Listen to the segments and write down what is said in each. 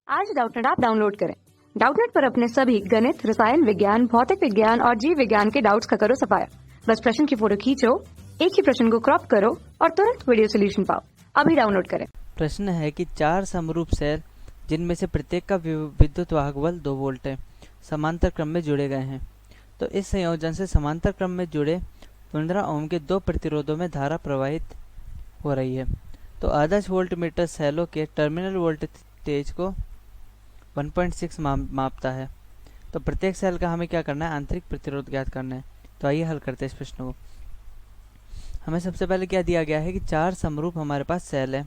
आज Doubtnut app download करें। Doubtnut पर अपने सभी गणित, रसायन विज्ञान, भौतिक विज्ञान और जीव विज्ञान के डाउट्स का करो सफाया। बस प्रश्न की फोटो खींचो, एक ही प्रश्न को क्रॉप करो और तुरंत वीडियो सोल्यूशन पाओ। अभी डाउनलोड करें। प्रश्न है कि 4 समरूप सेल जिनमें से प्रत्येक का विद्युत वाहक बल 2 वोल्ट है, समांतर क्रम में जुड़े गए हैं। तो इस संयोजन से समांतर क्रम में जुड़े 15 ओम के 2 प्रतिरोधों में धारा प्रवाहित हो रही है। तो आदर्श वोल्टमीटर सेलों के टर्मिनल वोल्टेज को 1.6 मापता है। तो प्रत्येक सेल का हमें क्या करना है, आंतरिक प्रतिरोध ज्ञात करना है। तो आइए हल करते हैं इस प्रश्न को। हमें सबसे पहले क्या दिया गया है कि 4 समरूप हमारे पास सेल है।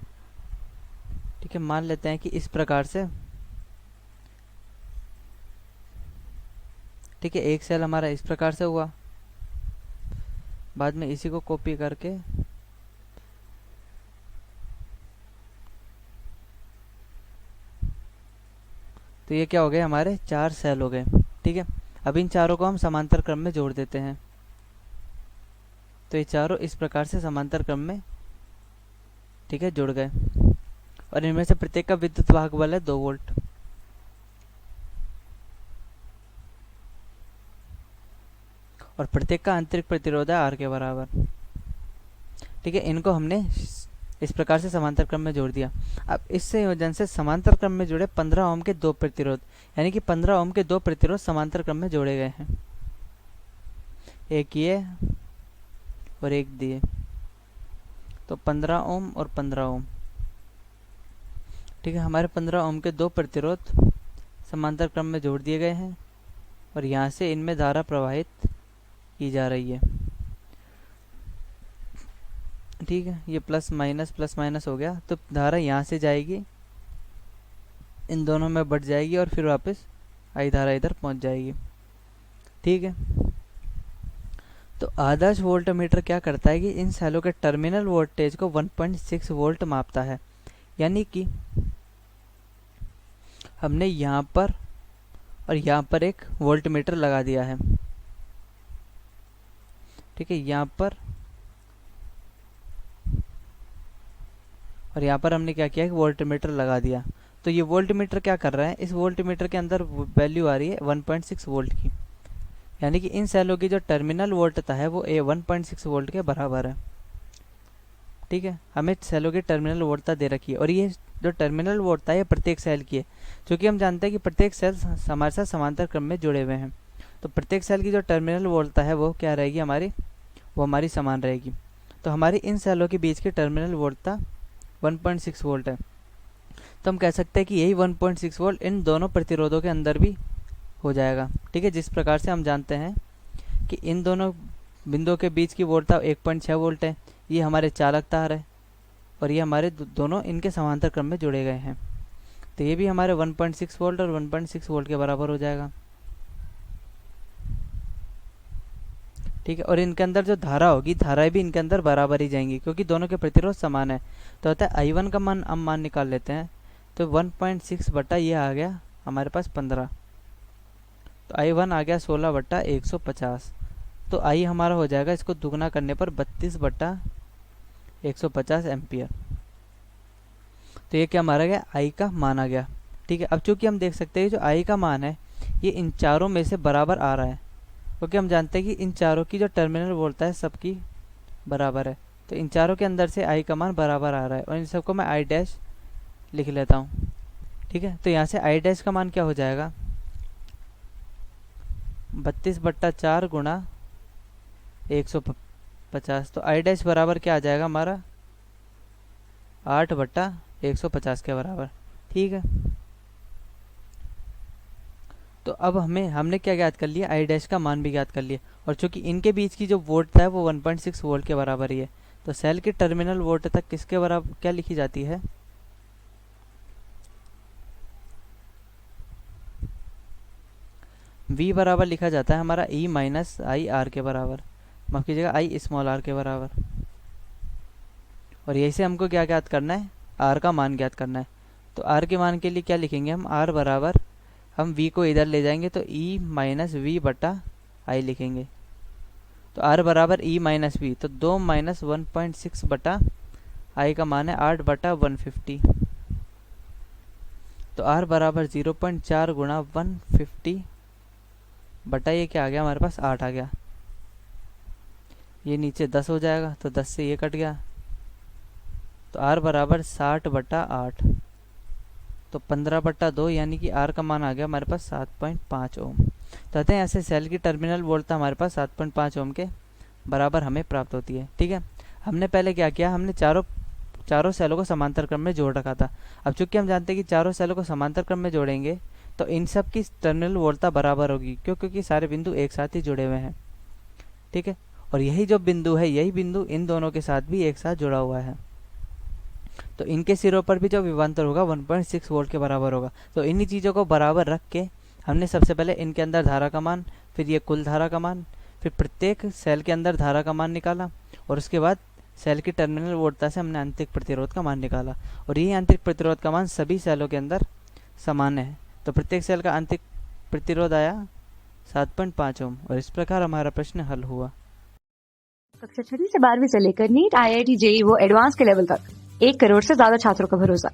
ठीक है, मान लेते हैं कि इस प्रकार से, ठीक है, एक सेल हमारा इस प्रकार से हुआ, बाद में इसी को कॉपी करके तो ये क्या हो गए, हमारे 4 सेल हो गए। ठीक है, अब इन चारों को हम समांतर क्रम में जोड़ देते हैं। तो ये चारों इस प्रकार से समांतर क्रम में, ठीक है, जुड़ गए और इनमें से प्रत्येक का विद्युत वाहक बल है 2 वोल्ट। और प्रत्येक का आंतरिक प्रतिरोध है R के बराबर। ठीक है, इनको हमने इस प्रकार से समांतर क्रम में जोड़ दिया। अब इस संयोजन से समांतर क्रम में जुड़े 15 ओम के 2 प्रतिरोध, यानी कि 15 ओम के 2 प्रतिरोध समांतर क्रम में जोड़े गए हैं, एक ये और एक दिए। तो 15 ओम और 15 ओम। ठीक है, हमारे 15 ओम के 2 प्रतिरोध समांतर क्रम में जोड़ दिए गए हैं और यहाँ से इनमें धारा प्रवाहित की जा रही है। ठीक है, ये प्लस माइनस हो गया, तो धारा यहाँ से जाएगी, इन दोनों में बढ़ जाएगी और फिर वापस आई धारा इधर पहुँच जाएगी। ठीक है, तो आदर्श वोल्टमीटर क्या करता है कि इन सेलों के टर्मिनल वोल्टेज को 1.6 वोल्ट मापता है। यानी कि हमने यहाँ पर और यहाँ पर एक वोल्टमीटर लगा दिया है। ठीक है, यहाँ पर और यहाँ पर हमने क्या किया, वोल्टमीटर लगा दिया। तो ये वोल्टमीटर क्या कर रहा है, इस वोल्टमीटर के अंदर वैल्यू आ रही है 1.6 वोल्ट की, यानी कि इन सेलों की जो टर्मिनल वोल्टता है वो 1.6 वोल्ट के बराबर है। ठीक है, हमें सेलों की टर्मिनल वोल्टता दे रखी है और ये जो टर्मिनल वोल्टता है ये प्रत्येक सेल की है, क्योंकि हम जानते हैं कि प्रत्येक सेल हमारे साथ समांतर क्रम में जुड़े हुए हैं। तो प्रत्येक सेल की जो टर्मिनल वोल्टता है वो क्या रहेगी हमारी, वो हमारी समान रहेगी। तो हमारी इन सेलों के बीच की टर्मिनल वोल्टता 1.6 वोल्ट है। तो हम कह सकते हैं कि यही 1.6 वोल्ट इन दोनों प्रतिरोधों के अंदर भी हो जाएगा। ठीक है, जिस प्रकार से हम जानते हैं कि इन दोनों बिंदुओं के बीच की वोल्टता 1.6 वोल्ट है, ये हमारे चालक तार है और ये हमारे दोनों इनके समांतर क्रम में जुड़े गए हैं। तो ये भी हमारे 1.6 वोल्ट और 1.6 वोल्ट के बराबर हो जाएगा। ठीक है, और इनके अंदर जो धारा होगी, धाराएं भी इनके अंदर बराबर ही जाएंगी क्योंकि दोनों के प्रतिरोध समान है। तो होता है I1 का मान हम मान निकाल लेते हैं। तो 1.6 बटा ये आ गया हमारे पास 15, तो I1 आ गया 16 बटा 150। तो I हमारा हो जाएगा, इसको दुगना करने पर 32 बटा 150 एम्पियर। तो ये क्या मारा गया, I का मान आ गया। ठीक है, अब चूंकि हम देख सकते हैं जो I का मान है ये इन चारों में से बराबर आ रहा है, क्योंकि हम जानते हैं कि इन चारों की जो टर्मिनल वोल्टता है सबकी बराबर है। तो इन चारों के अंदर से I का मान बराबर आ रहा है और इन सबको मैं I डैश लिख लेता हूँ। ठीक है, तो यहाँ से I डैश का मान क्या हो जाएगा, 32 बट्टा 4 गुणा 150। तो I डैश बराबर क्या आ जाएगा हमारा, 8 बट्टा 150 के बराबर। ठीक है, तो अब हमने क्या ज्ञात कर लिया, I डैश का मान भी ज्ञात कर लिया और चूंकि इनके बीच की जो वोल्टता है वो 1.6 वोल्ट के बराबर ही है। तो सेल की टर्मिनल वोल्टता किसके बराबर क्या लिखी जाती है, V बराबर लिखा जाता है हमारा E माइनस आई आर के बराबर, माफ कीजिएगा I स्मॉल r के बराबर। और यही से हमको क्या ज्ञात करना है, R का मान ज्ञात करना है। तो R के मान के लिए क्या लिखेंगे हम, R बराबर, हम V को इधर ले जाएंगे तो E माइनस वी बटा I लिखेंगे। तो R बराबर E माइनस वी, तो 2 माइनस 1.6 बटा I का मान है 8 बटा 150। तो R बराबर 0.4 गुणा 150 बटा ये क्या आ गया हमारे पास 8 आ गया। ये नीचे 10 हो जाएगा तो 10 से ये कट गया, तो R बराबर 60 बटा 8, तो 15 बटा 2 यानी कि R का मान आ गया हमारे पास 7.5 ओम। तो कहते हैं ऐसे सेल की टर्मिनल वोल्टता हमारे पास 7.5 ओम के बराबर हमें प्राप्त होती है। ठीक है, हमने पहले क्या किया, हमने चारों सेलों को समांतर क्रम में जोड़ रखा था। अब चूंकि हम जानते हैं कि चारों सेलों को समांतर क्रम में जोड़ेंगे तो इन सब की टर्मिनल वोल्टता बराबर होगी, क्योंकि सारे बिंदु एक साथ ही जुड़े हुए हैं। ठीक है, और यही जो बिंदु है, यही बिंदु इन दोनों के साथ भी एक साथ जुड़ा हुआ है, तो इनके सिरों पर भी जो विभवांतर होगा 1.6 वोल्ट के बराबर होगा। तो इन्हीं चीज़ों को बराबर रख के हमने सबसे पहले इनके अंदर धारा का मान, फिर ये कुल धारा का मान, फिर प्रत्येक सेल के अंदर धारा का मान निकाला, और उसके बाद सेल की टर्मिनल वोल्टता से हमने आंतरिक प्रतिरोध का मान निकाला, और यही आंतरिक प्रतिरोध का मान सभी सेलों के अंदर समान है। तो प्रत्येक सेल का आंतरिक प्रतिरोध आया 7.5 ओम, और इस प्रकार हमारा प्रश्न हल हुआ। कक्षा 6वीं से 12वीं से लेकर नीट, IIT, JEE वो एडवांस के लेवल तक 1 करोड़ से ज्यादा छात्रों का भरोसा।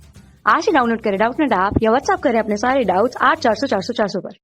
आज ही डाउनलोड करें डाउटनेट ऐप या व्हाट्सएप करें अपने सारे डाउट्स 8400 400 400 पर।